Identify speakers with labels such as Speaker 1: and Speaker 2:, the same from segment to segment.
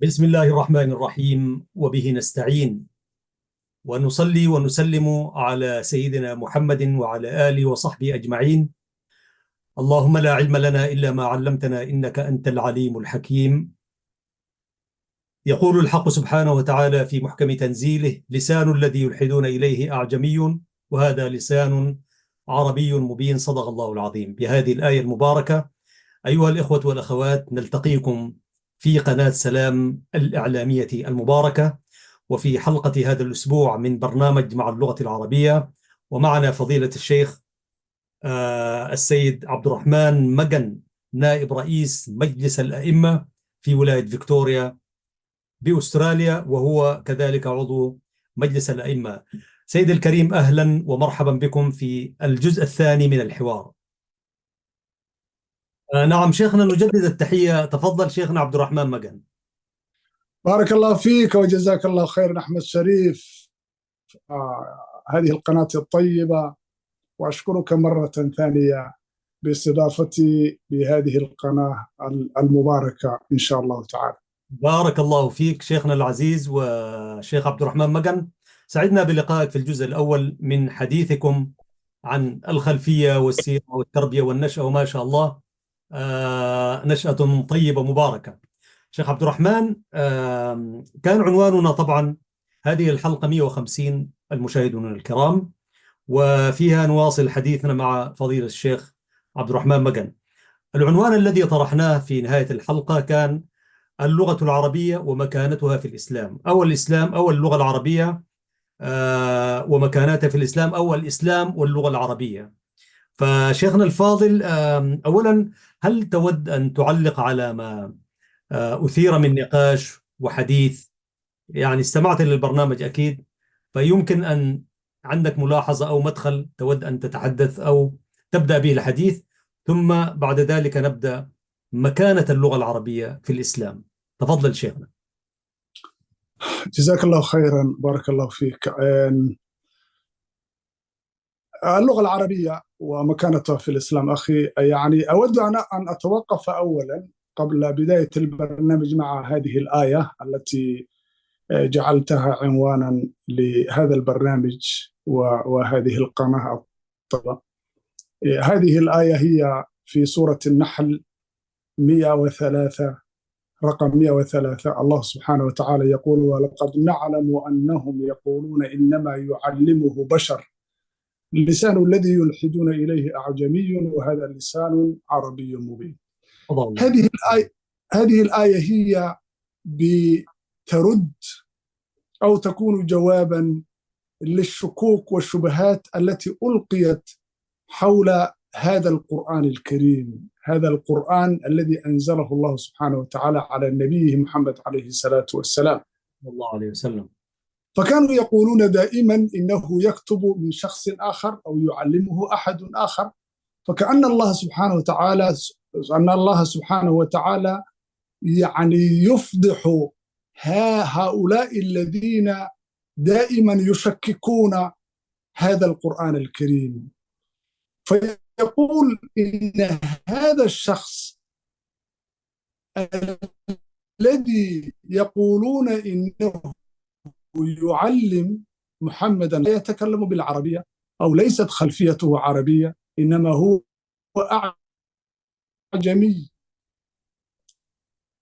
Speaker 1: بسم الله الرحمن الرحيم، وبه نستعين، ونصلي ونسلم على سيدنا محمد وعلى آله وصحبه أجمعين. اللهم لا علم لنا إلا ما علمتنا، إنك أنت العليم الحكيم. يقول الحق سبحانه وتعالى في محكم تنزيله: لسان الذي يلحدون إليه أعجمي وهذا لسان عربي مبين. صدق الله العظيم. بهذه الآية المباركة أيها الإخوة والأخوات، نلتقيكم في قناة سلام الإعلامية المباركة، وفي حلقة هذا الأسبوع من برنامج مع اللغة العربية. ومعنا فضيلة الشيخ السيد عبد الرحمن مجن، نائب رئيس مجلس الأئمة في ولاية فيكتوريا بأستراليا، وهو كذلك عضو مجلس الأئمة. سيد الكريم، أهلا ومرحبا بكم في الجزء الثاني من الحوار. نعم شيخنا، نجدد التحية. تفضل شيخنا عبد الرحمن مجن.
Speaker 2: بارك الله فيك وجزاك الله خير أحمد شريف. هذه القناة الطيبة، وأشكرك مرة ثانية باستضافتي بهذه القناة المباركة إن شاء الله تعالى.
Speaker 1: بارك الله فيك شيخنا العزيز وشيخ عبد الرحمن مجن. سعدنا بلقائك في الجزء الأول من حديثكم عن الخلفية والسيرة والتربية والنشأة، وما شاء الله نشأة طيبة مباركة. شيخ عبد الرحمن، كان عنواننا طبعا هذه الحلقة 150 المشاهدون الكرام، وفيها نواصل حديثنا مع فضيلة الشيخ عبد الرحمن مجن. العنوان الذي طرحناه في نهاية الحلقة كان اللغة العربية ومكانتها في الإسلام، أو الإسلام أو اللغة العربية ومكانتها في الإسلام، أو الإسلام واللغة العربية. فشيخنا الفاضل، أولا هل تود أن تعلق على ما أثير من نقاش وحديث؟ يعني استمعت للبرنامج أكيد، فيمكن أن عندك ملاحظة أو مدخل تود أن تتحدث أو تبدأ به الحديث، ثم بعد ذلك نبدأ مكانة اللغة العربية في الإسلام. تفضل شيخنا.
Speaker 2: جزاك الله خيرا، بارك الله فيك. اللغة العربية ومكانتها في الإسلام أخي، يعني أود أن أتوقف أولا قبل بداية البرنامج مع هذه الآية التي جعلتها عنوانا لهذا البرنامج وهذه القناة الطيبة. هذه الآية هي في سورة النحل 103، رقم 103. الله سبحانه وتعالى يقول: ولقد نعلم أنهم يقولون إنما يعلمه بشر، اللسان الذي يلحدون إليه أعجمي وهذا لسان عربي مبين. هذه الآية هي بترد أو تكون جوابا للشكوك والشبهات التي ألقيت حول هذا القرآن الكريم، هذا القرآن الذي أنزله الله سبحانه وتعالى على نبيه محمد عليه الصلاة والسلام
Speaker 1: الله عليه وسلم.
Speaker 2: فكانوا يقولون دائما إنه يكتب من شخص آخر أو يعلمه أحد آخر، فكأن الله سبحانه وتعالى يعني يفضح هؤلاء الذين دائما يشككون هذا القرآن الكريم، فيقول إن هذا الشخص الذي يقولون إنه يعلم محمدا لا يتكلم بالعربية أو ليست خلفيته عربية، إنما هو أعجمي.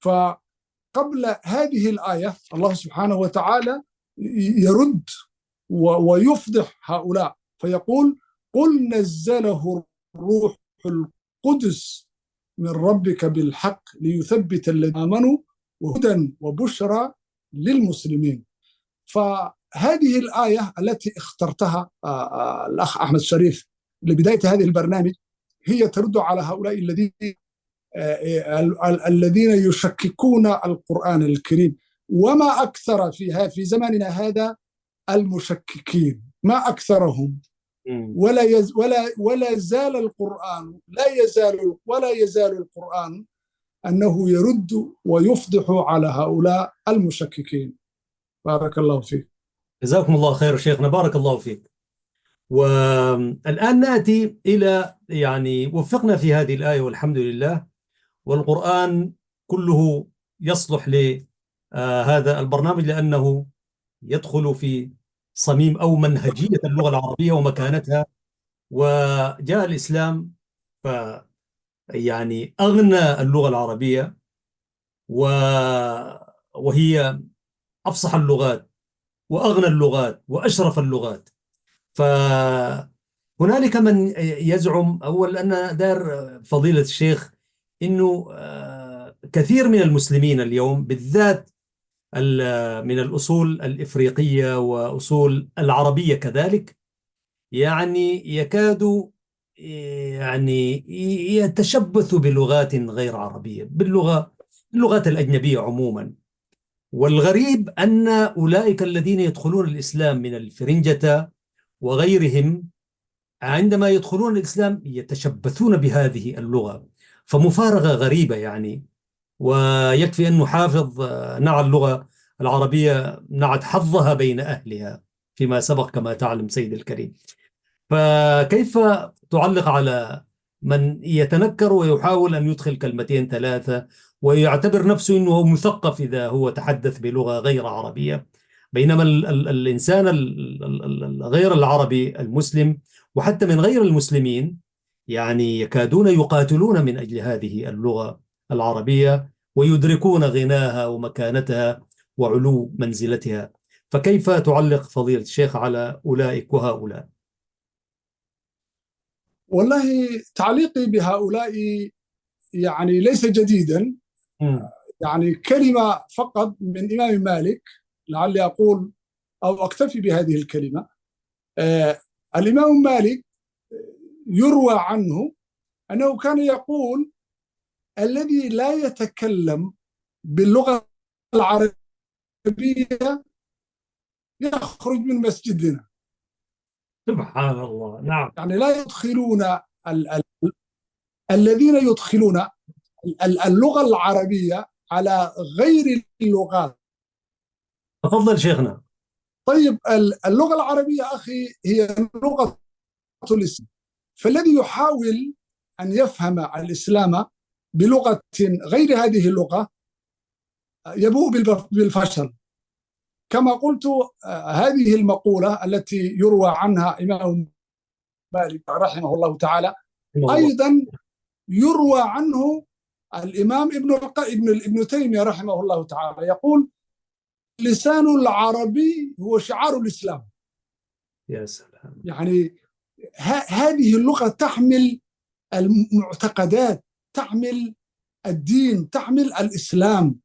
Speaker 2: فقبل هذه الآية الله سبحانه وتعالى يرد ويفضح هؤلاء، فيقول: قل نزله الروح القدس من ربك بالحق ليثبت الذين آمنوا وهدى وبشرى للمسلمين. فهذه الآية التي اخترتها الأخ أحمد شريف لبداية هذه البرنامج هي ترد على هؤلاء الذين يشككون القرآن الكريم. وما أكثر في زماننا هذا المشككين، ما أكثرهم. ولا زال القرآن ولا يزال القرآن أنه يرد ويفضح على هؤلاء المشككين. بارك الله فيك.
Speaker 1: جزاكم الله خير شيخنا، بارك الله فيك. والآن نأتي إلى، يعني وفقنا في هذه الآية والحمد لله، والقرآن كله يصلح هذا البرنامج لأنه يدخل في صميم أو منهجية اللغة العربية ومكانتها. وجاء الإسلام ف يعني أغنى اللغة العربية و... وهي أفصح اللغات وأغنى اللغات وأشرف اللغات. فهنالك من يزعم أول أن دار فضيلة الشيخ أنه كثير من المسلمين اليوم بالذات من الأصول الإفريقية وأصول العربية كذلك يعني يكاد يعني يتشبث بلغات غير عربية باللغات الأجنبية عموما. والغريب أن أولئك الذين يدخلون الإسلام من الفرنجة وغيرهم عندما يدخلون الإسلام يتشبثون بهذه اللغة. فمفارقة غريبة يعني. ويكفي أن نحافظ نعى اللغة العربية نعت حظها بين أهلها فيما سبق كما تعلم سيد الكريم. فكيف تعلق على من يتنكر ويحاول أن يدخل كلمتين ثلاثة ويعتبر نفسه أنه مثقف إذا هو تحدث بلغة غير عربية، بينما الإنسان غير العربي المسلم وحتى من غير المسلمين يعني يكادون يقاتلون من أجل هذه اللغة العربية ويدركون غناها ومكانتها وعلو منزلتها. فكيف تعلق فضيلة الشيخ على أولئك وهؤلاء؟
Speaker 2: والله تعليقي بهؤلاء يعني ليس جديدا. يعني كلمة فقط من إمام مالك، لعلي أقول أو أكتفي بهذه الكلمة. الإمام مالك يروى عنه أنه كان يقول: الذي لا يتكلم باللغة العربية يخرج من مسجدنا.
Speaker 1: سبحان الله. نعم.
Speaker 2: يعني لا يدخلون الذين يدخلون اللغة العربية على غير اللغات.
Speaker 1: تفضل شيخنا.
Speaker 2: طيب اللغة العربية أخي هي لغة الإسلام، فالذي يحاول أن يفهم الإسلام بلغة غير هذه اللغة يبوء بالفشل. كما قلت هذه المقولة التي يروى عنها إمام مالك رحمه الله تعالى أيضا يروى عنه الإمام ابن تيمية رحمه الله تعالى، يقول: لسان العربي هو شعار الإسلام.
Speaker 1: يا سلام.
Speaker 2: يعني هذه اللغة تحمل المعتقدات، تحمل الدين، تحمل الإسلام.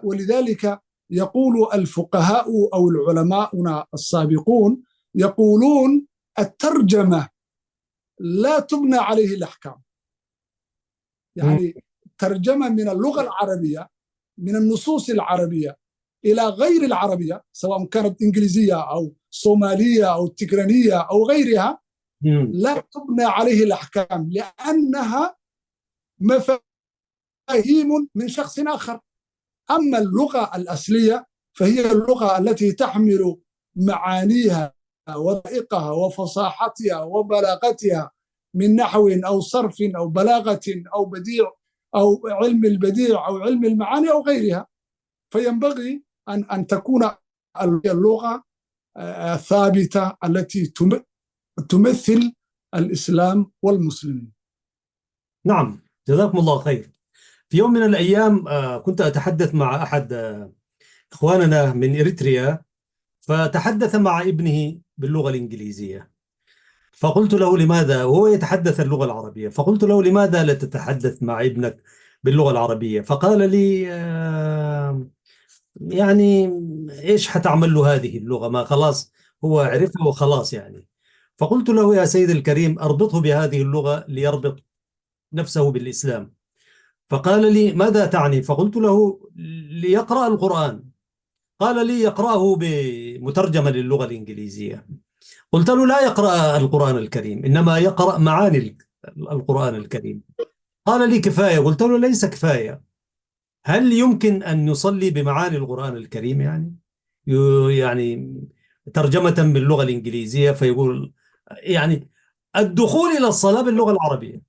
Speaker 2: ولذلك يقول الفقهاء أو العلماء السابقون يقولون: الترجمة لا تبنى عليه الأحكام. يعني ترجمة من اللغة العربية، من النصوص العربية إلى غير العربية، سواء كانت إنجليزية أو صومالية أو تيغرانية أو غيرها، لا تبنى عليه الأحكام لأنها مفاهيم من شخص آخر. أما اللغة الأصلية فهي اللغة التي تحمل معانيها ودقيقها وفصاحتها وبلاغتها من نحو أو صرف أو بلاغة أو بديع أو علم البديع أو علم المعاني أو غيرها. فينبغي أن تكون اللغة ثابتة التي تمثل الإسلام والمسلمين.
Speaker 1: نعم، جزاكم الله خير. في يوم من الأيام كنت أتحدث مع أحد إخواننا من إريتريا، فتحدث مع ابنه باللغة الإنجليزية، فقلت له لماذا، وهو يتحدث اللغة العربية، فقلت له لماذا لا تتحدث مع ابنك باللغة العربية؟ فقال لي يعني إيش حتعمل له هذه اللغة، ما خلاص هو عرفها وخلاص يعني. فقلت له يا سيد الكريم أربطه بهذه اللغة ليربط نفسه بالإسلام. فقال لي ماذا تعني؟ فقلت له ليقرأ القرآن. قال لي يقرأه بمترجمة للغة الإنجليزية. قلت له لا يقرأ القرآن الكريم، إنما يقرأ معاني القرآن الكريم. قال لي كفاية. قلت له ليس كفاية. هل يمكن أن يصلي بمعاني القرآن الكريم؟ يعني ترجمة باللغة الإنجليزية، فيقول الدخول إلى الصلاة باللغة العربية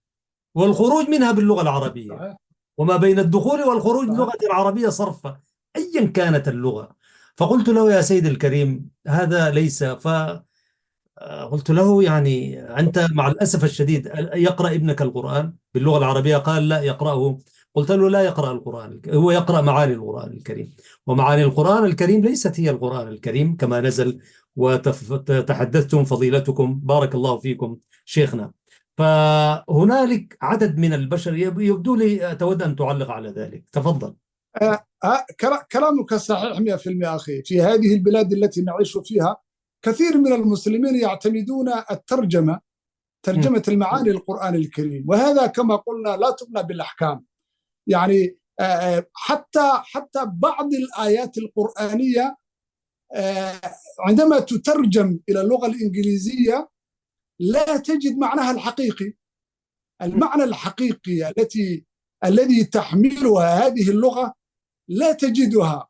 Speaker 1: والخروج منها باللغة العربية وما بين الدخول والخروج
Speaker 2: صحيح.
Speaker 1: لغة عربية صرفة أيا كانت اللغة. فقلت له يا سيدي الكريم هذا ليس. فقلت له يعني أنت مع الأسف الشديد يقرأ ابنك القرآن باللغة العربية؟ قال لا يقرأه. قلت له لا يقرأ القرآن، هو يقرأ معاني القرآن الكريم، ومعاني القرآن الكريم ليست هي القرآن الكريم كما نزل. وتحدثتم فضيلتكم بارك الله فيكم شيخنا. فهنالك عدد من البشر يبدو لي تود أن تعلق على ذلك، تفضل.
Speaker 2: كلامك صحيح 100% أخي. في هذه البلاد التي نعيش فيها كثير من المسلمين يعتمدون الترجمة،
Speaker 1: م.
Speaker 2: ترجمة المعاني القرآن الكريم، وهذا كما قلنا لا تبنى بالأحكام. يعني حتى بعض الآيات القرآنية عندما تترجم إلى اللغة الإنجليزية لا تجد معناها الحقيقي، المعنى الحقيقي الذي تحملها هذه اللغة لا تجدها،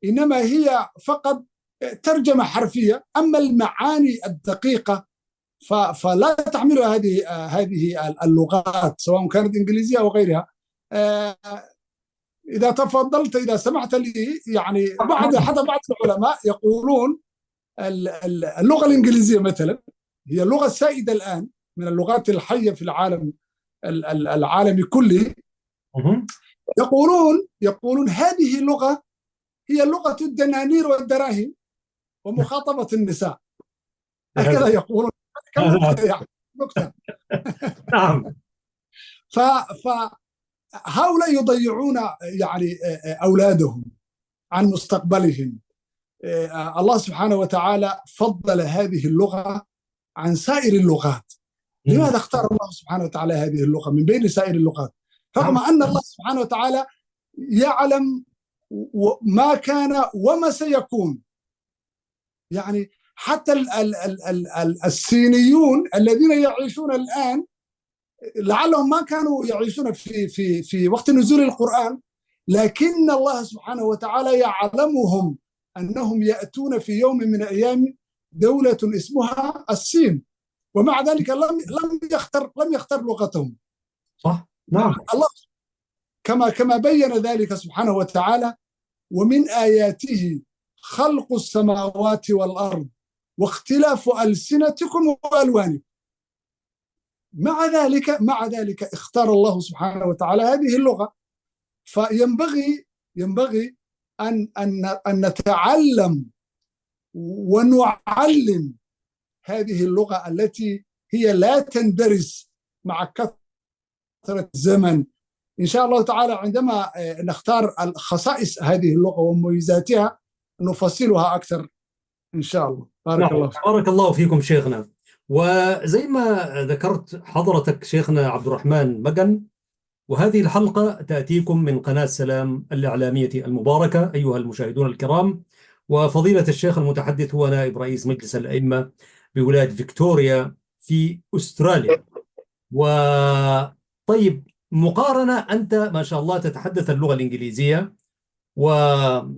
Speaker 2: إنما هي فقط ترجمة حرفية. أما المعاني الدقيقة فلا تحملها هذه اللغات سواء كانت إنجليزية أو غيرها. إذا تفضلت، إذا سمحت لي، يعني حتى بعض العلماء يقولون اللغة الإنجليزية مثلا هي اللغة السائدة الآن من اللغات الحية في العالم كله. يقولون هذه اللغة هي لغة الدنانير والدراهم ومخاطبة النساء، هكذا يقولون. يعني نكتة.
Speaker 1: نعم.
Speaker 2: فهؤلاء يضيعون يعني أولادهم عن مستقبلهم. الله سبحانه وتعالى فضل هذه اللغة عن سائر اللغات. لماذا اختار الله سبحانه وتعالى هذه اللغة من بين سائر اللغات، رغم أن الله سبحانه وتعالى يعلم ما كان وما سيكون؟ يعني حتى الصينيون الذين يعيشون الآن لعلهم ما كانوا يعيشون في وقت نزول القرآن، لكن الله سبحانه وتعالى يعلمهم أنهم يأتون في يوم من الأيام دولة اسمها الصين، ومع ذلك لم يختر لغتهم.
Speaker 1: صح. نعم.
Speaker 2: الله كما بين ذلك سبحانه وتعالى: ومن آياته خلق السماوات والأرض واختلاف ألسنتكم وألوانكم. مع ذلك اختار الله سبحانه وتعالى هذه اللغة. فينبغي أن نتعلم ونعلم هذه اللغة التي هي لا تندرس مع كثرة الزمن. إن شاء الله تعالى عندما نختار خصائص هذه اللغة ومميزاتها نفصلها أكثر إن شاء الله. بارك الله فيك.
Speaker 1: بارك الله فيكم شيخنا. وزي ما ذكرت حضرتك شيخنا عبد الرحمن مجن، وهذه الحلقة تأتيكم من قناة سلام الإعلامية المباركة أيها المشاهدون الكرام. وفضيلة الشيخ المتحدث هو نائب رئيس مجلس الأئمة بولاية فيكتوريا في أستراليا. وطيب، مقارنة، أنت ما شاء الله تتحدث اللغة الإنجليزية ولك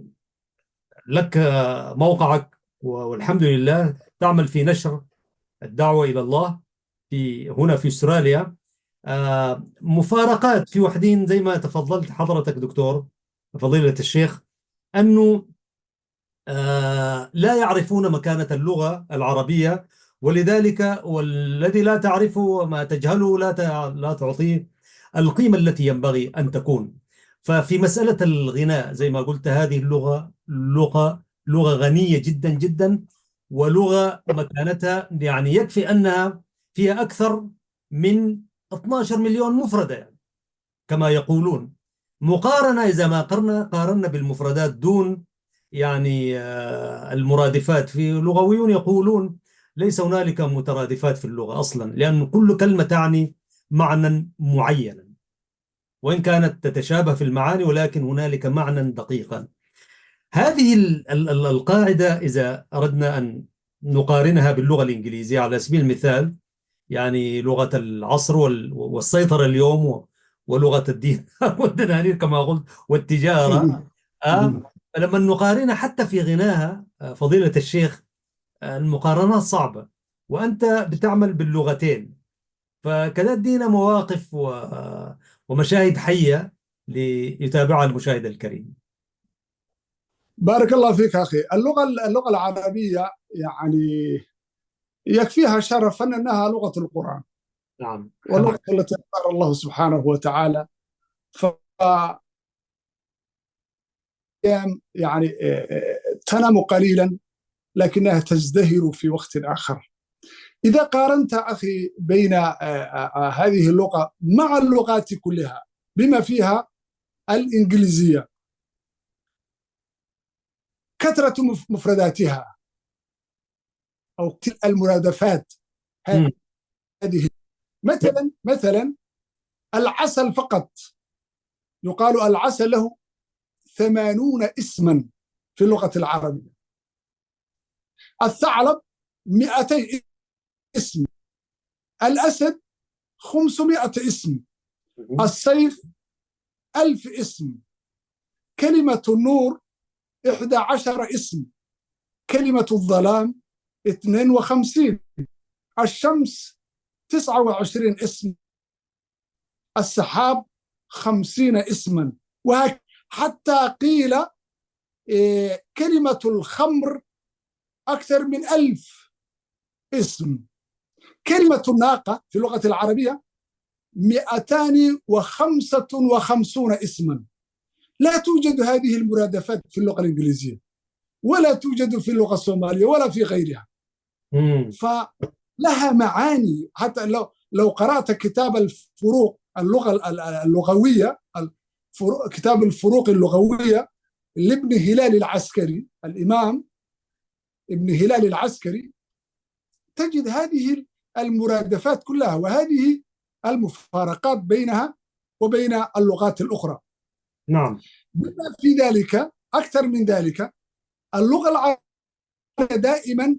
Speaker 1: موقعك، والحمد لله تعمل في نشر الدعوة إلى الله هنا في أستراليا. مفارقات في وحدين زي ما تفضلت حضرتك دكتور فضيلة الشيخ، أنه لا يعرفون مكانة اللغة العربية، ولذلك والذي لا تعرفه ما تجهله لا تعطيه القيمة التي ينبغي أن تكون. ففي مسألة الغناء زي ما قلت، هذه اللغة لغة غنية جدا جدا، ولغة مكانتها يعني يكفي أنها فيها أكثر من 12 مليون مفردة يعني كما يقولون. مقارنة إذا ما قارنا بالمفردات دون يعني المرادفات، في لغويون يقولون ليس هنالك مترادفات في اللغة أصلا، لأن كل كلمة تعني معنى معينا وإن كانت تتشابه في المعاني، ولكن هنالك معنى دقيقا. هذه القاعدة إذا أردنا أن نقارنها باللغة الإنجليزية على سبيل المثال، يعني لغة العصر والسيطرة اليوم ولغة الدين والدنانير كما قلت والتجارة، لما نقارنها حتى في غناها فضيلة الشيخ المقارنات صعبة، وأنت بتعمل باللغتين، فكذا تدينا مواقف ومشاهد حية ليتابعها المشاهد الكريم.
Speaker 2: بارك الله فيك أخي. اللغة العربية يعني يكفيها شرفا أنها لغة القرآن،
Speaker 1: نعم.
Speaker 2: واللغة التي اختار الله سبحانه وتعالى. ف يعني تنام قليلا لكنها تزدهر في وقت آخر. إذا قارنت أخي بين هذه اللغة مع اللغات كلها بما فيها الإنجليزية، كثرة مفرداتها أو المرادفات
Speaker 1: مم.
Speaker 2: هذه، مثلا العسل فقط يقال العسل له 80 اسما في اللغة العربية، الثعلب 200 اسم، الأسد 500 اسم، السيف 1000 اسم، كلمة النور 11 اسم، كلمة الظلام 52، الشمس 29 اسم، السحاب 50 اسما، وحتى قيل كلمة الخمر أكثر من 1000 اسم، كلمة الناقة في اللغة العربية 255 اسما. لا توجد هذه المرادفات في اللغة الإنجليزية، ولا توجد في اللغة الصومالية ولا في غيرها. فلها معاني. حتى لو قرأت كتاب الفروق اللغوية، كتاب الفروق اللغوية لابن هلال العسكري، الإمام ابن هلال العسكري، تجد هذه المرادفات كلها وهذه المفارقات بينها وبين اللغات الأخرى.
Speaker 1: نعم.
Speaker 2: بما في ذلك أكثر من ذلك، اللغة العربية دائما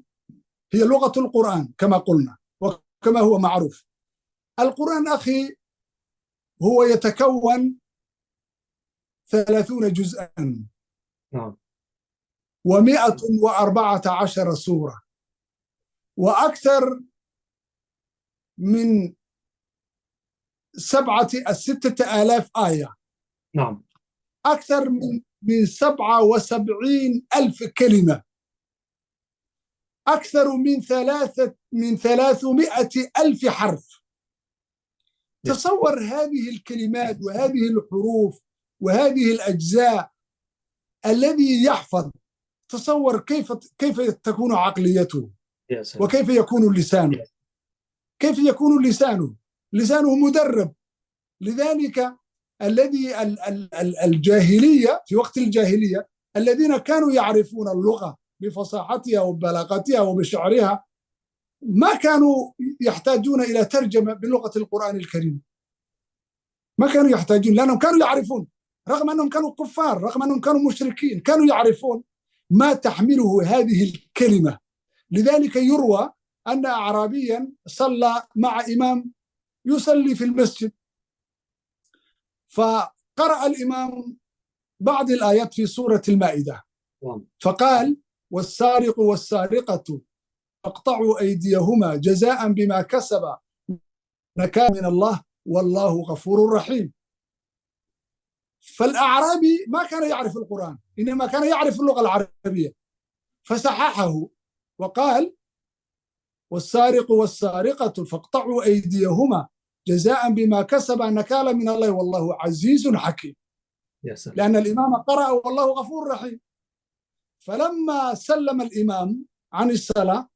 Speaker 2: هي لغة القرآن كما قلنا وكما هو معروف. القرآن أخي هو يتكون 30 جزءا
Speaker 1: نعم.
Speaker 2: و114 سورة، وأكثر من 6,000 آية،
Speaker 1: نعم.
Speaker 2: أكثر من 77,000 كلمة، أكثر من 300,000 حرف. تصور هذه الكلمات وهذه الحروف وهذه الأجزاء الذي يحفظ، تصور كيف تكون عقليته، وكيف يكون لسانه، كيف يكون لسانه مدرب. لذلك الذي الجاهلية في وقت الجاهلية الذين كانوا يعرفون اللغة بفصاحتها وبلاغتها وبشعرها ما كانوا يحتاجون إلى ترجمة بلغة القرآن الكريم، ما كانوا يحتاجون، لأنهم كانوا يعرفون، رغم أنهم كانوا كفار، رغم أنهم كانوا مشركين، كانوا يعرفون ما تحمله هذه الكلمة. لذلك يروى أن أعرابيا صلى مع إمام يصلي في المسجد، فقرأ الإمام بعض الآيات في سورة المائدة، فقال: والسارق والسارقة فاقطعوا أيديهما جزاء بما كسبا نكالا من الله والله غفور رحيم. فالأعرابي ما كان يعرف القرآن، إنما كان يعرف اللغة العربية، فصححه وقال: والسارق والسارقة فاقطعوا أيديهما جزاء بما كسبا نكالا من الله والله عزيز حكيم. لأن الإمام قرأ والله غفور رحيم. فلما سلم الإمام عن الصلاة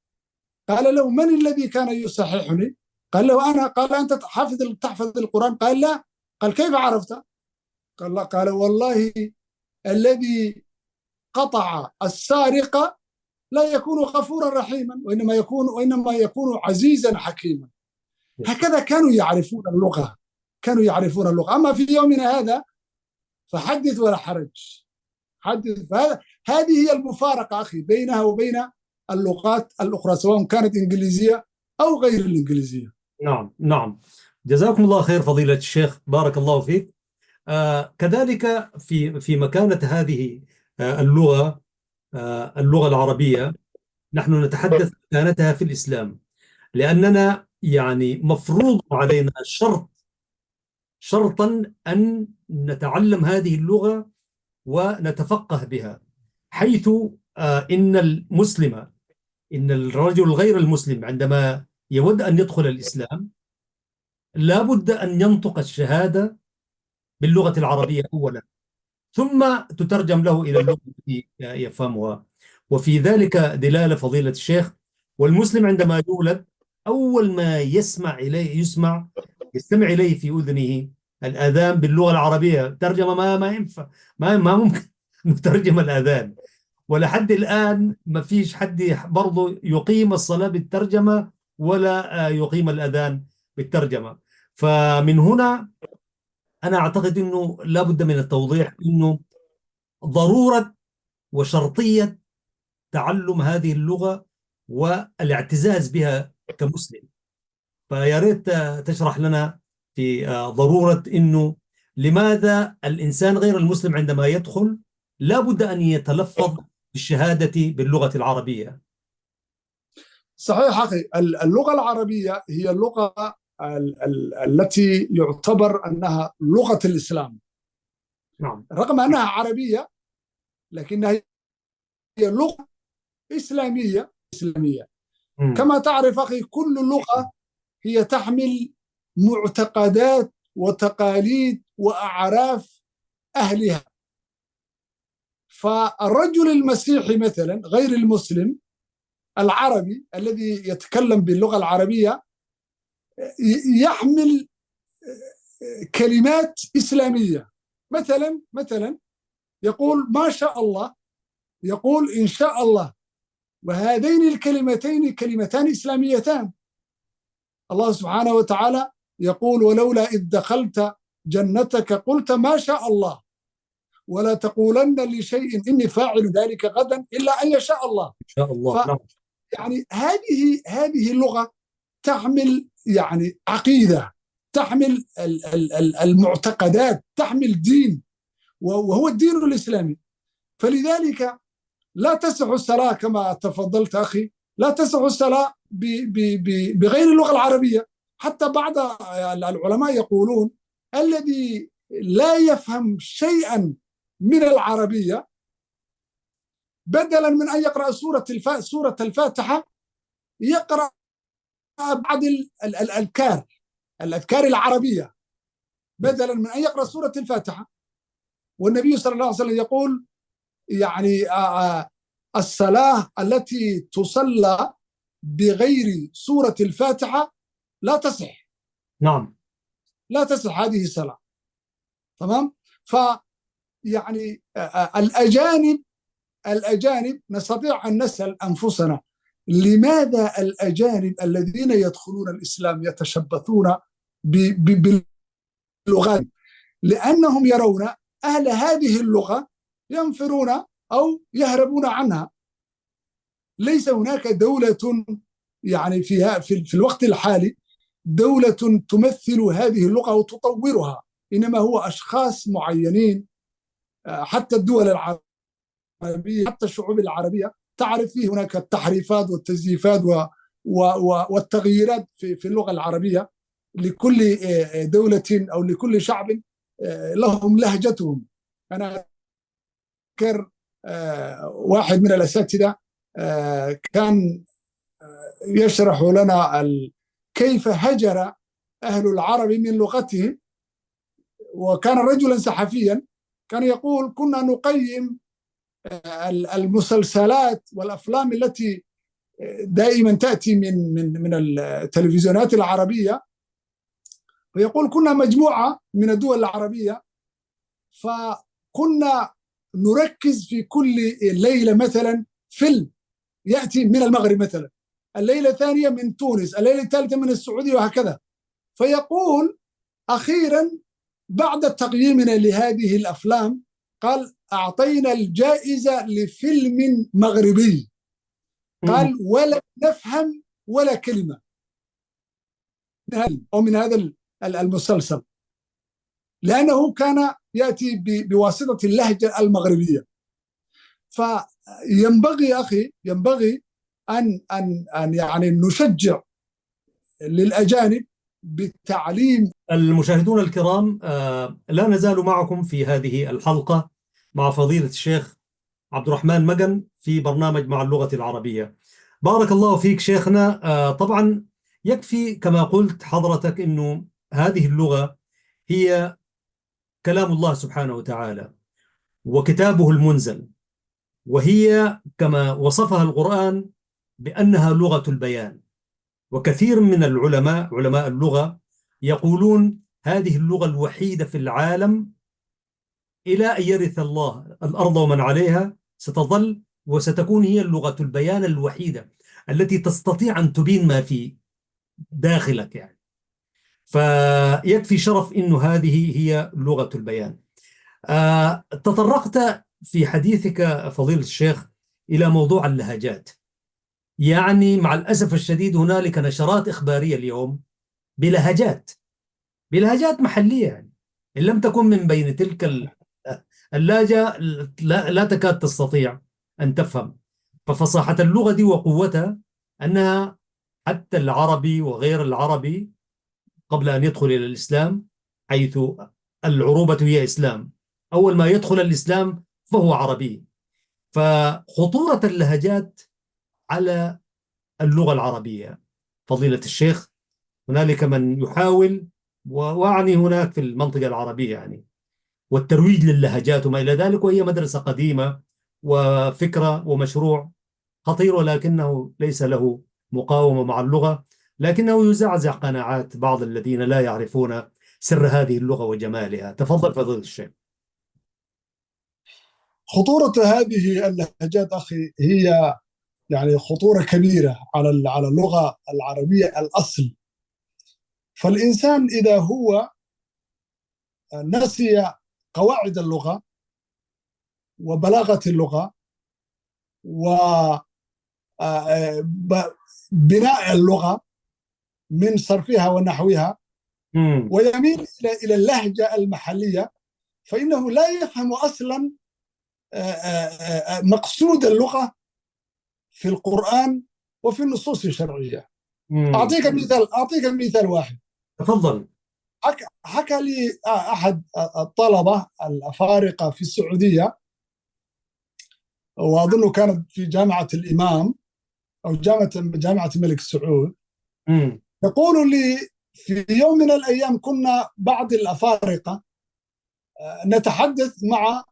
Speaker 2: قال له: من الذي كان يصححني؟ قال له: أنا. قال: أنت تحفظ القرآن؟ قال: لا. قال: كيف عرفت؟ قال: لا. قال: والله الذي قطع السارق لا يكون غفورا رحيما، وإنما يكون عزيزا حكيما. هكذا كانوا يعرفون اللغة، كانوا يعرفون اللغة. أما في يومنا هذا فحدث ولا حرج، حدث. هذه هي المفارقة أخي بينها وبين اللغات الأخرى سواء كانت إنجليزية أو غير الإنجليزية.
Speaker 1: نعم. نعم. جزاكم الله خير فضيلة الشيخ، بارك الله فيك. كذلك في مكانة هذه اللغة، اللغة العربية، نحن نتحدث مكانتها في الإسلام، لأننا يعني مفروض علينا شرط شرطا أن نتعلم هذه اللغة ونتفقه بها، حيث إن المسلم، إن الرجل غير المسلم عندما يود أن يدخل الإسلام لا بد أن ينطق الشهادة باللغة العربية أولا، ثم تترجم له إلى اللغة التي يفهمها. وفي ذلك دلالة فضيلة الشيخ. والمسلم عندما يولد أول ما يستمع إليه في أذنه الأذان باللغة العربية. ترجمة ما ينفع، ما ممكن نترجم الأذان، ولحد الآن ما فيش حد برضه يقيم الصلاة بالترجمة ولا يقيم الأذان بالترجمة. فمن هنا أنا أعتقد أنه لا بد من التوضيح أنه ضرورة وشرطية تعلم هذه اللغة والاعتزاز بها كمسلم. فيا ريت تشرح لنا في ضرورة أنه لماذا الإنسان غير المسلم عندما يدخل لا بد أن يتلفظ بالشهادة باللغة العربية.
Speaker 2: صحيح أخي، اللغة العربية هي اللغة التي يعتبر أنها لغة الإسلام،
Speaker 1: نعم.
Speaker 2: رغم أنها عربية لكنها هي لغة إسلامية. كما تعرف أخي، كل لغة هي تحمل معتقدات وتقاليد وأعراف أهلها. فالرجل المسيحي مثلا غير المسلم العربي الذي يتكلم باللغة العربية يحمل كلمات إسلامية. مثلا يقول ما شاء الله، يقول إن شاء الله، وهذين الكلمتين كلمتان إسلاميتان. الله سبحانه وتعالى يقول ولولا إذ دخلت جنتك قلت ما شاء الله ولا تقولن لشيء إني فاعل ذلك غدا إلا أن يشاء الله.
Speaker 1: إن شاء الله. نعم.
Speaker 2: يعني هذه اللغة تحمل يعني عقيدة، تحمل المعتقدات، تحمل دين، وهو الدين الإسلامي. فلذلك لا تصح الصلاة كما تفضلت أخي، لا تصح الصلاة بغير اللغة العربية. حتى بعض العلماء يقولون الذي لا يفهم شيئا من العربية بدلا من أن يقرأ سورة الفاتحة يقرأ بعض الأذكار العربية بدلا من أن يقرأ سورة الفاتحة. والنبي صلى الله عليه وسلم يقول يعني الصلاة التي تصلى بغير سورة الفاتحة لا تصح.
Speaker 1: نعم.
Speaker 2: لا تصح هذه الصلاة. تمام. فيعني الأجانب نستطيع أن نسأل أنفسنا لماذا الأجانب الذين يدخلون الإسلام يتشبثون باللغات؟ لأنهم يرون أهل هذه اللغة ينفرون أو يهربون عنها. ليس هناك دولة يعني في الوقت الحالي دولة تمثل هذه اللغة وتطورها، إنما هو أشخاص معينين. حتى الدول العربية، حتى الشعوب العربية تعرف فيه هناك التحريفات والتزييفات والتغييرات في اللغة العربية. لكل دولة أو لكل شعب لهم لهجتهم. أنا أذكر واحد من الأساتذة كان يشرح لنا كيف هجر أهل العرب من لغته، وكان رجلا صحفيا. كان يقول كنا نقيم المسلسلات والأفلام التي دائما تأتي من التلفزيونات العربية، ويقول كنا مجموعة من الدول العربية، فكنا نركز في كل ليلة مثلا فيلم يأتي من المغرب مثلا، الليلة الثانية من تونس، الليلة الثالثة من السعودية، وهكذا. فيقول أخيرا بعد تقييمنا لهذه الأفلام قال أعطينا الجائزة لفيلم مغربي، قال ولا نفهم ولا كلمة من هذا المسلسل، لأنه كان يأتي بواسطة اللهجة المغربية. فينبغي أخي، ينبغي أن يعني نشجع للأجانب بتعليم.
Speaker 1: المشاهدون الكرام، لا نزال معكم في هذه الحلقة مع فضيلة الشيخ عبد الرحمن مجن في برنامج مع اللغة العربية. بارك الله فيك شيخنا. طبعا يكفي كما قلت حضرتك أنه هذه اللغة هي كلام الله سبحانه وتعالى وكتابه المنزل، وهي كما وصفها القرآن بأنها لغة البيان. وكثير من العلماء، علماء اللغة، يقولون هذه اللغة الوحيدة في العالم إلى أن يرث الله الأرض ومن عليها ستظل وستكون هي اللغة البيان الوحيدة التي تستطيع أن تبين ما في داخلك يعني. فيكفي شرف أنه هذه هي لغة البيان. تطرقت في حديثك فضيلة الشيخ إلى موضوع اللهجات. يعني مع الأسف الشديد هنالك نشرات إخبارية اليوم بلهجات، بلهجات محلية، يعني إن لم تكن من بين تلك اللهجة لا تكاد تستطيع أن تفهم. ففصاحة اللغة دي وقوتها أنها حتى العربي وغير العربي قبل أن يدخل إلى الإسلام، حيث العروبة هي إسلام، أول ما يدخل الإسلام فهو عربي. فخطورة اللهجات على اللغة العربية فضيلة الشيخ، هنالك من يحاول، وأعني هناك في المنطقة العربية يعني، والترويج للهجات وما إلى ذلك، وهي مدرسة قديمة وفكرة ومشروع خطير، ولكنه ليس له مقاومة مع اللغة، لكنه يزعزع قناعات بعض الذين لا يعرفون سر هذه اللغة وجمالها. تفضل فضيلة الشيخ.
Speaker 2: خطورة هذه اللهجات أخي هي يعني خطورة كبيرة على اللغة العربية الأصل. فالإنسان إذا هو نسي قواعد اللغة وبلاغة اللغة وبناء اللغة من صرفها ونحوها، ويميل إلى اللهجة المحلية، فإنه لا يفهم أصلا مقصود اللغة في القرآن وفي النصوص الشرعية. أعطيك مثال واحد.
Speaker 1: تفضل.
Speaker 2: حكى لي أحد الطلبة الأفارقة في السعودية، وأظنه كانت في جامعة الإمام أو جامعة الملك سعود، يقول لي في يوم من الأيام كنا بعض الأفارقة نتحدث مع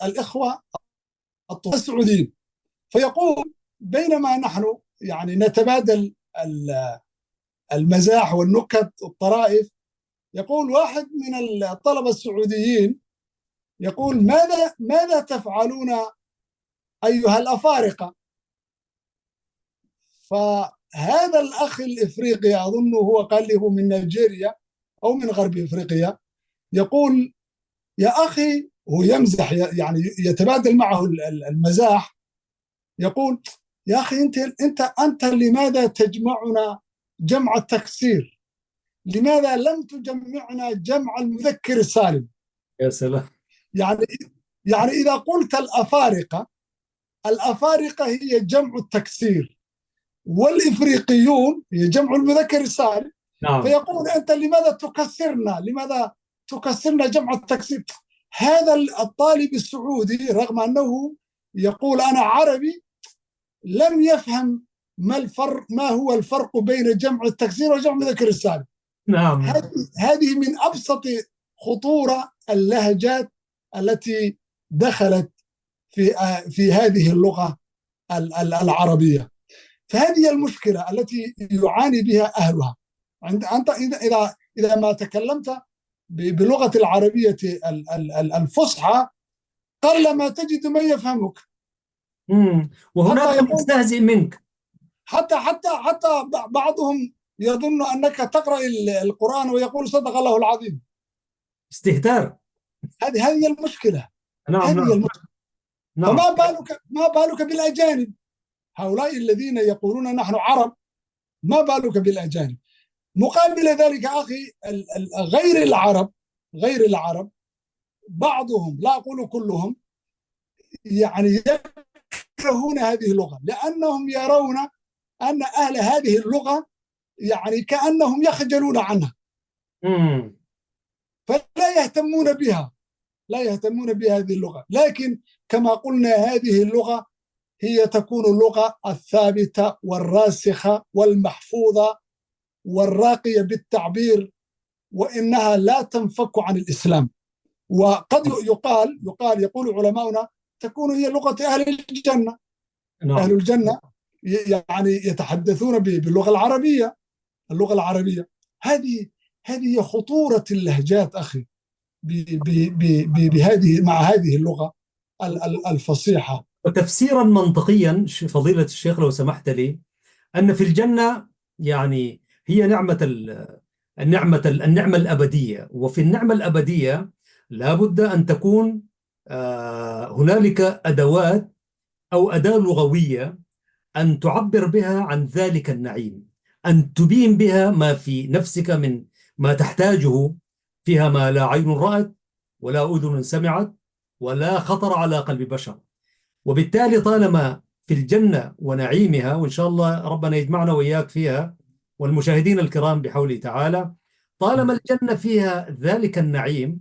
Speaker 2: الإخوة السعوديين، فيقول بينما نحن يعني نتبادل المزاح والنكت والطرائف، يقول واحد من الطلبة السعوديين يقول ماذا تفعلون أيها الأفارقة؟ فهذا الأخ الإفريقي أظنه هو قال لي هو من نيجيريا أو من غرب إفريقيا، يقول يا أخي، هو يمزح يعني يتبادل معه المزاح، يقول يا أخي أنت لماذا تجمعنا جمع التكسير؟ لماذا لم تجمعنا جمع المذكر السالم؟
Speaker 1: يا سلام.
Speaker 2: يعني إذا قلت الأفارقة هي جمع التكسير، والإفريقيون هي جمع المذكر السالم.
Speaker 1: نعم.
Speaker 2: فيقول أنت لماذا تكسرنا جمع التكسير؟ هذا الطالب السعودي رغم أنه يقول أنا عربي لم يفهم ما هو الفرق بين جمع التكسير وجمع المذكر السالم.
Speaker 1: نعم.
Speaker 2: هذه من أبسط خطورة اللهجات التي دخلت في هذه اللغة العربية. فهذه المشكلة التي يعاني بها أهلها. أنت إذا ما تكلمت بلغة العربية الفصحى قلما تجد من يفهمك.
Speaker 1: وهناك من يستهزئ منك.
Speaker 2: حتى بعضهم يظن أنك تقرأ القرآن ويقول صدق الله العظيم.
Speaker 1: استهتار.
Speaker 2: هذه المشكلة.
Speaker 1: نعم.
Speaker 2: هذه المشكلة.
Speaker 1: نعم.
Speaker 2: ما بالك بالأجانب، هؤلاء الذين يقولون نحن عرب، ما بالك بالأجانب. مقابل ذلك أخي غير العرب بعضهم، لا أقول كلهم، يعني يكرهون هذه اللغة لأنهم يرون أن أهل هذه اللغة يعني كأنهم يخجلون عنها،
Speaker 1: مم.
Speaker 2: فلا يهتمون بها، لا يهتمون بهذه اللغة. لكن كما قلنا هذه اللغة هي تكون اللغة الثابتة والراسخة والمحفوظة والراقية بالتعبير، وإنها لا تنفك عن الإسلام. وقد يقول علماؤنا تكون هي لغة أهل الجنة. أهل
Speaker 1: نعم.
Speaker 2: الجنة يعني يتحدثون باللغة العربية. اللغة العربية هذه هي خطورة اللهجات أخي، بهذه مع هذه اللغة الفصيحة.
Speaker 1: وتفسيرا منطقيا فضيلة الشيخ لو سمحت لي، أن في الجنة يعني هي النعمة الأبدية، وفي النعمة الأبدية لابد أن تكون هنالك أدوات أو أداة لغوية أن تعبر بها عن ذلك النعيم، أن تبين بها ما في نفسك من ما تحتاجه، فيها ما لا عين رأت ولا أذن سمعت ولا خطر على قلب بشر. وبالتالي طالما في الجنة ونعيمها، وإن شاء الله ربنا يجمعنا وإياك فيها والمشاهدين الكرام بحوله تعالى، طالما الجنة فيها ذلك النعيم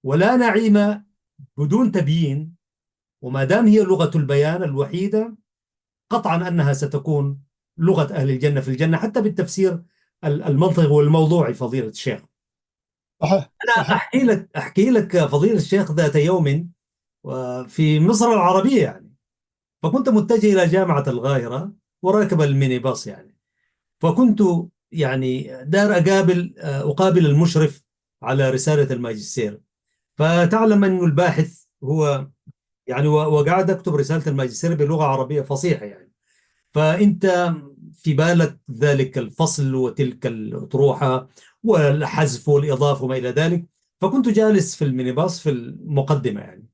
Speaker 1: ولا نعيم بدون تبيين، وما دام هي لغة البيان الوحيدة، قطعا أنها ستكون لغة أهل الجنة في الجنة، حتى بالتفسير المنطقي والموضوعي فضيلة الشيخ.
Speaker 2: صحيح
Speaker 1: أنا
Speaker 2: صحيح.
Speaker 1: أحكي لك فضيلة الشيخ ذات يوم في مصر العربية يعني، فكنت متجه إلى جامعة القاهرة وراكب الميني باص يعني، فكنت يعني دار أقابل المشرف على رسالة الماجستير. فتعلم أن الباحث هو يعني وقاعد أكتب رسالة الماجستير بلغة عربية فصيحة يعني، فأنت في بالك ذلك الفصل وتلك الأطروحة والحذف والإضافة وما إلى ذلك. فكنت جالس في المينيباص في المقدمة يعني،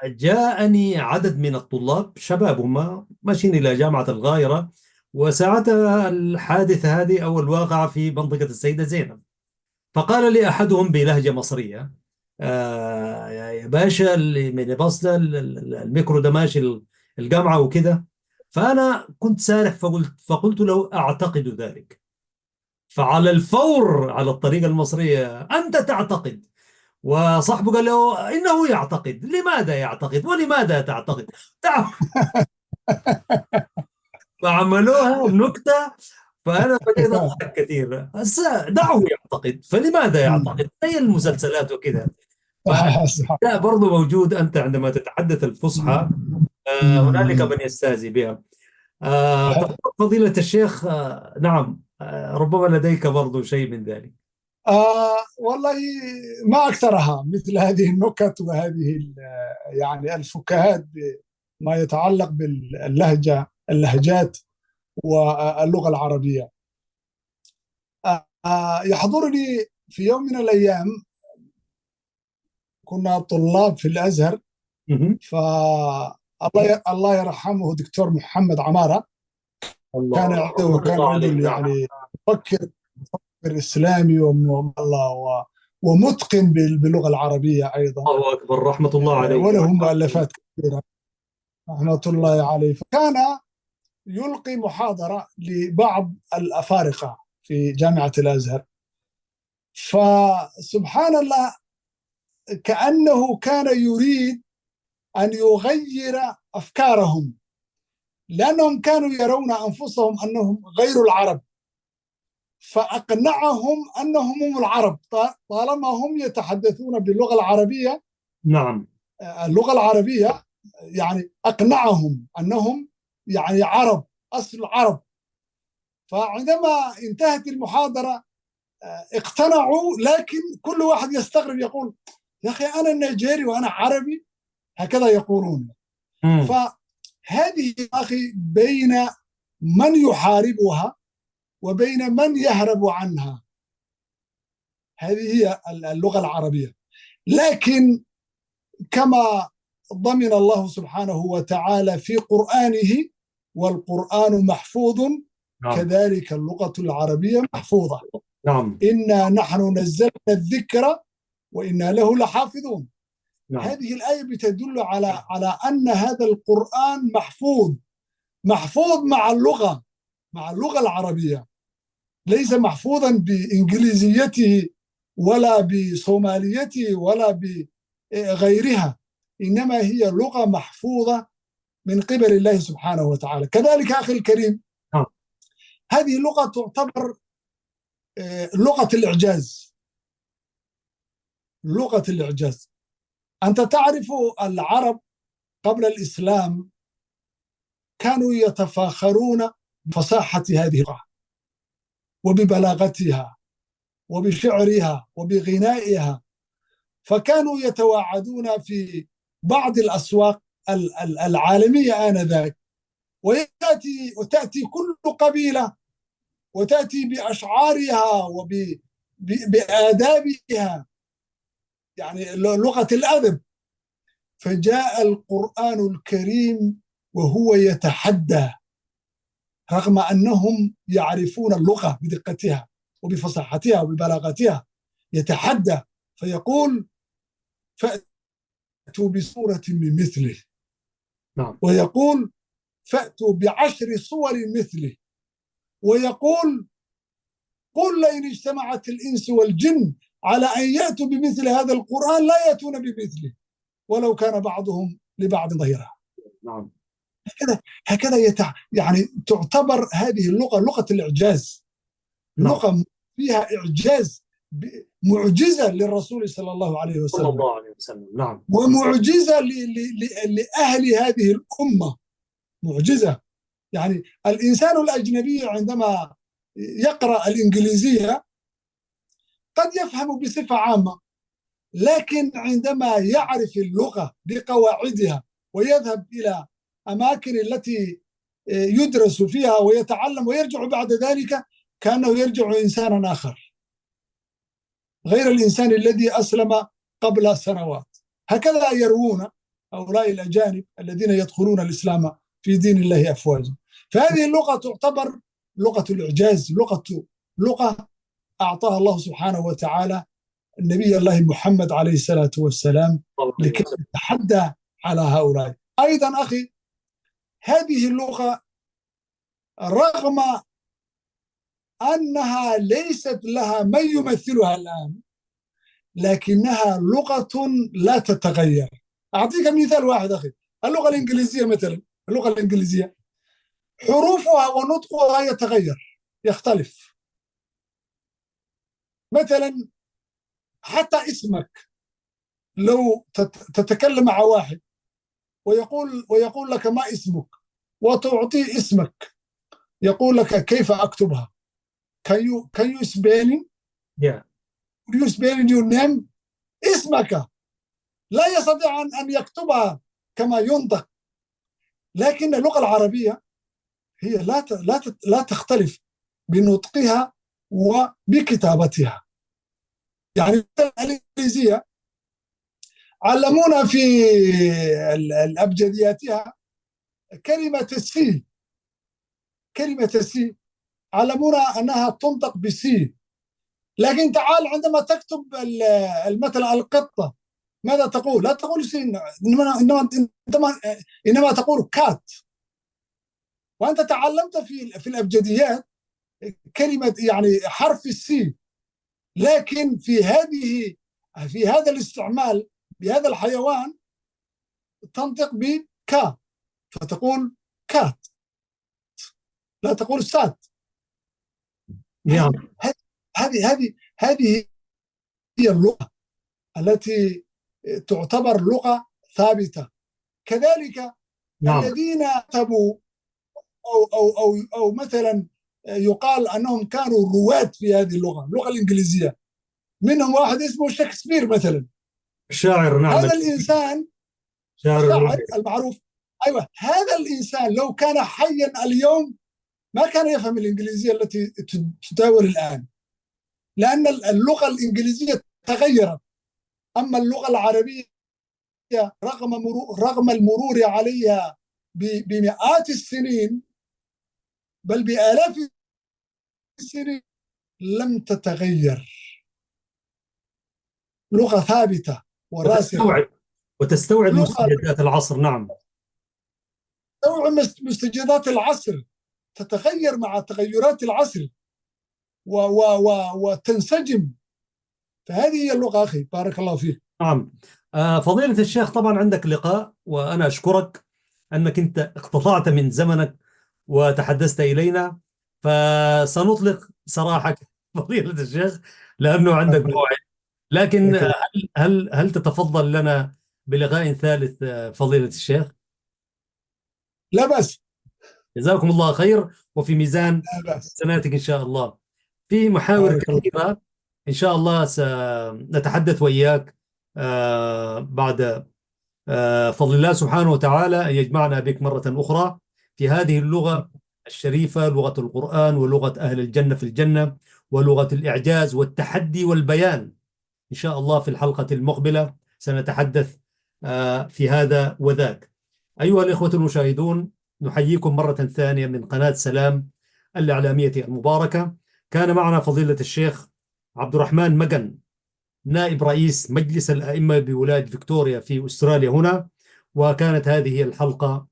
Speaker 1: فجاءني عدد من الطلاب شباب هم ماشيين إلى جامعة القاهرة، وساعتها الحادثة هذه أو الواقعة في منطقة السيدة زينب. فقال لي أحدهم بلهجة مصرية: يا باشا المينيباص ده الميكرو ده ماشي الجامعة وكده. فأنا كنت سارح فقلت له: أعتقد ذلك. فعلى الفور على الطريقة المصرية: أنت تعتقد. وصاحبه قال له: إنه يعتقد. لماذا يعتقد ولماذا تعتقد؟ تعال. فعملوها نكتة. فأنا بديت أضحك كثير. هسه دعه يعتقد، فلماذا يعتقد زي المسلسلات وكذا.
Speaker 2: صحيح صحيح.
Speaker 1: فلا برضو موجود أنت عندما تتحدث الفصحى هنالك من يستهزئ بها.
Speaker 2: صحيح.
Speaker 1: تفضل فضيلة الشيخ. نعم، ربما لديك برضو شيء من ذلك.
Speaker 2: والله ما أكثرها مثل هذه النكت وهذه يعني الفكاهات بما يتعلق اللهجات واللغة العربية. يحضرني في يوم من الأيام كنا طلاب في الأزهر،
Speaker 1: مهم.
Speaker 2: الله يرحمه دكتور محمد عمارة. كان
Speaker 1: الله
Speaker 2: عنده
Speaker 1: رحمة
Speaker 2: كان
Speaker 1: الله عليه.
Speaker 2: رجل
Speaker 1: نعم.
Speaker 2: يعني مفكر إسلامي ومتقن باللغة العربية أيضا،
Speaker 1: الله أكبر، رحمة الله عليه.
Speaker 2: وله مؤلفات كثيرة رحمة الله عليه. فكان يلقي محاضرة لبعض الأفارقة في جامعة الأزهر. فسبحان الله كأنه كان يريد أن يغير أفكارهم، لأنهم كانوا يرون أنفسهم أنهم غير العرب، فأقنعهم أنهم هم العرب طالما هم يتحدثون باللغة العربية.
Speaker 1: نعم.
Speaker 2: اللغة العربية يعني أقنعهم أنهم يعني عرب، أصل العرب. فعندما انتهت المحاضرة اقتنعوا، لكن كل واحد يستغرب يقول: يا أخي أنا نيجيري وأنا عربي، هكذا يقولون.
Speaker 1: مم.
Speaker 2: فهذه أخي بين من يحاربها وبين من يهرب عنها، هذه هي اللغة العربية. لكن كما ضمن الله سبحانه وتعالى في قرآنه: والقرآن محفوظ
Speaker 1: نعم.
Speaker 2: كذلك اللغة العربية محفوظة،
Speaker 1: نعم.
Speaker 2: إنا نحن نزلنا الذكر وإنا له لحافظون.
Speaker 1: نعم.
Speaker 2: هذه الآية بتدل على أن هذا القرآن محفوظ مع اللغة، مع اللغة العربية ليس محفوظا بإنجليزيته ولا بصوماليته ولا بغيرها، إنما هي لغة محفوظة من قبل الله سبحانه وتعالى. كذلك أخي الكريم، هذه اللغة تعتبر لغة الإعجاز. لغة الإعجاز، أنت تعرف العرب قبل الإسلام كانوا يتفاخرون بفصاحة هذه اللغة وببلاغتها وبشعرها وبغنائها، فكانوا يتواعدون في بعض الأسواق العالمية آنذاك، وتأتي كل قبيلة وتأتي بأشعارها وبآدابها، يعني لغة الأدب. فجاء القرآن الكريم وهو يتحدى، رغم أنهم يعرفون اللغة بدقتها وبفصاحتها وببلاغتها، يتحدى فيقول فأتوا بسورة من مثله، ويقول فأتوا ب10 صور مثله، ويقول قل لئن اجتمعت الإنس والجن على أن يأتوا بمثل هذا القرآن لا يأتون بمثله ولو كان بعضهم لبعض ظهيرا. هكذا يعني تعتبر هذه اللغة لغة الإعجاز، لغة فيها إعجاز، معجزة للرسول صلى الله عليه وسلم،
Speaker 1: نعم.
Speaker 2: ومعجزة لأهل هذه الأمة، معجزة. يعني الإنسان الأجنبي عندما يقرأ الإنجليزية قد يفهم بصفة عامة، لكن عندما يعرف اللغة بقواعدها ويذهب إلى أماكن التي يدرس فيها ويتعلم ويرجع بعد ذلك كأنه يرجع إنسانا آخر غير الإنسان الذي أسلم قبل سنوات. هكذا يروون هؤلاء الأجانب الذين يدخلون الإسلام في دين الله أفواجا. فهذه اللغة تعتبر لغة الإعجاز، لغة أعطاها الله سبحانه وتعالى النبي الله محمد عليه الصلاة والسلام لكي يتحدى على هؤلاء. أيضا أخي، هذه اللغة رغم أنها ليست لها من يمثلها الآن، لكنها لغة لا تتغير. أعطيك مثال واحد أخي، اللغة الإنجليزية مثلا، اللغة الإنجليزية حروفها ونطقها يتغير، يختلف. مثلا حتى اسمك، لو تتكلم مع واحد ويقول لك ما اسمك وتعطيه اسمك، يقول لك كيف أكتبها؟ can you spelling your name؟ اسمك لا يستطيع أن يكتبها كما ينطق. لكن اللغة العربية هي لا تختلف بنطقها وبكتابتها. يعني الإنجليزية علمونا في الأبجدياتها كلمة السي علمونا أنها تنطق بالسي، لكن تعال عندما تكتب مثلا القطة ماذا تقول؟ لا تقول سي، إنما تقول كات. وأنت تعلمت في الأبجديات كلمة يعني حرف السي، لكن في هذا الاستعمال بهذا الحيوان تنطق بكا، فتقول كات، لا تقول سات.
Speaker 1: نعم.
Speaker 2: هذه هي اللغة التي تعتبر لغة ثابتة. كذلك الذين كتبوا أو مثلا يقال أنهم كانوا رواد في هذه اللغة الإنجليزية، منهم واحد اسمه شكسبير مثلا،
Speaker 1: الشاعر. نعم.
Speaker 2: هذا الإنسان الشاعر المعروف، أيوة، هذا الإنسان لو كان حيا اليوم ما كان يفهم الإنجليزية التي تداول الآن، لأن اللغة الإنجليزية تغيرت. أما اللغة العربية رغم المرور عليها بمئات السنين بل بآلاف السنين لم تتغير، لغة ثابتة وراسخة
Speaker 1: وتستوعب مستجدات العصر. نعم،
Speaker 2: تستوعب مستجدات العصر. تتغير مع تغيرات العصر وتنسجم. فهذه هي اللغة أخي، بارك الله فيك.
Speaker 1: نعم. فضيلة الشيخ، طبعا عندك لقاء، وأنا أشكرك أنك أنت اقتطعت من زمنك وتحدثت إلينا، فسنطلق سراحك فضيلة الشيخ لأنه عندك موعد. لكن هل تتفضل لنا بلقاء ثالث فضيلة الشيخ؟
Speaker 2: لا بأس.
Speaker 1: جزاكم الله خير، وفي ميزان
Speaker 2: لا بأس.
Speaker 1: حسناتك إن شاء الله. في محاور
Speaker 2: بارك الله.
Speaker 1: كثيرة إن شاء الله سنتحدث وإياك بعد فضل الله سبحانه وتعالى أن يجمعنا بك مرة أخرى في هذه اللغة الشريفة، لغة القرآن ولغة أهل الجنة في الجنة، ولغة الإعجاز والتحدي والبيان. إن شاء الله في الحلقة المقبلة سنتحدث في هذا وذاك. أيها الإخوة المشاهدون، نحييكم مرة ثانية من قناة سلام الإعلامية المباركة. كان معنا فضيلة الشيخ عبد الرحمن مجن، نائب رئيس مجلس الأئمة بولاية فيكتوريا في أستراليا هنا، وكانت هذه الحلقة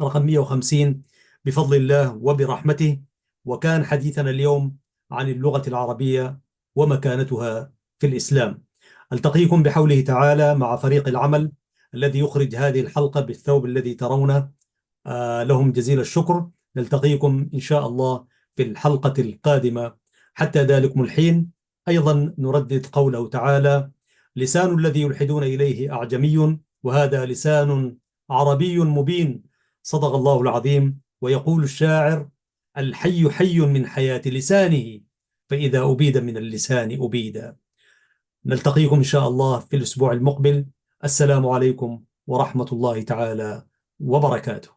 Speaker 1: رقم 150 بفضل الله وبرحمته. وكان حديثنا اليوم عن اللغة العربية ومكانتها في الإسلام. ألتقيكم بحوله تعالى مع فريق العمل الذي يخرج هذه الحلقة بالثوب الذي ترونه، لهم جزيل الشكر. نلتقيكم إن شاء الله في الحلقة القادمة. حتى ذلكم الحين أيضا نردد قوله تعالى: لسان الذي يلحدون إليه أعجمي وهذا لسان عربي مبين. صدق الله العظيم. ويقول الشاعر: الحي حي من حياة لسانه فإذا أبيد من اللسان أبيد. نلتقيكم إن شاء الله في الأسبوع المقبل. السلام عليكم ورحمة الله تعالى وبركاته.